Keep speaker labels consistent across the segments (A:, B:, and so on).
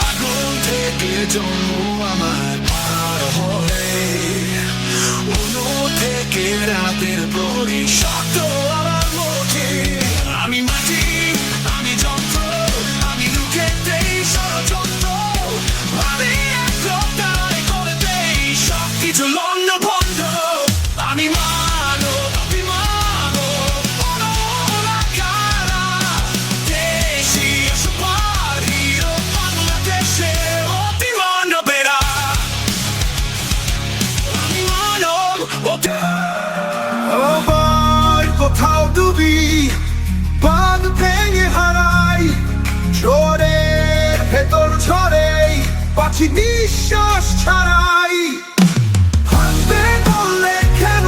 A: আগুন থেকে জন্ম আমার পার হলে, অন্য থেকে রাতের প্রহরী শক্ত আমার মুখে। আমি মাটি, আমি যন্ত্র, আমি লুকে দেই ষড়যন্ত্র, আমি এক লোকটাই করে দেই সব কিছু লন্ড ভন্ড। আমি মানব, আমি মানব, ওরা কারা? দেশি সুপারহিরো বাংলাদেশে অতি মানবেরা। আমি মানব,
B: আবার কোথাও ডুবি, বাঁধ ভেঙে হারাই, ঝড়ের ভেতর ঝরে পাখি নিঃশ্বাস ছাড়াই। হাসতে বললে কেন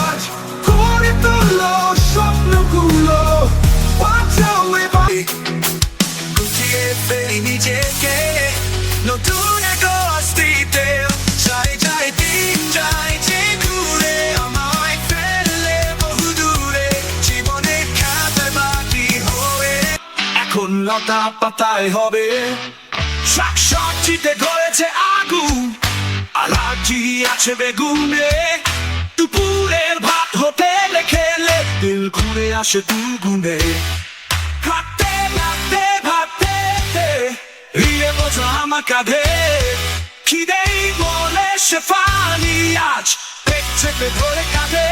B: আজ করে তুললো স্বপ্নগুলো, বাঁচাও এবার।
A: গুছিয়ে ফেলি নিজেকে নতুন এক অস্তিত্বে। যায় যায় দিন যায় যে ঘুরে, আমায় ফেললে বহু দূরে, জীবনে খাতায় বাকি হয়ে এখন লতা পাতায় হবে। শাক সবজিতে ধরেছে আগুন, আলাজি আছে বেগুনে, দুপুরের ভাত হোটেলে খেলে দিল ঘুরে আসে দুগুণে। ভাবতে ভাবতে ভাবতে রিয়ে বোঝা আমার কাঁধে, খিদেই বলে সে ফানি আজ পেট চেপে ধরে কাঁধে।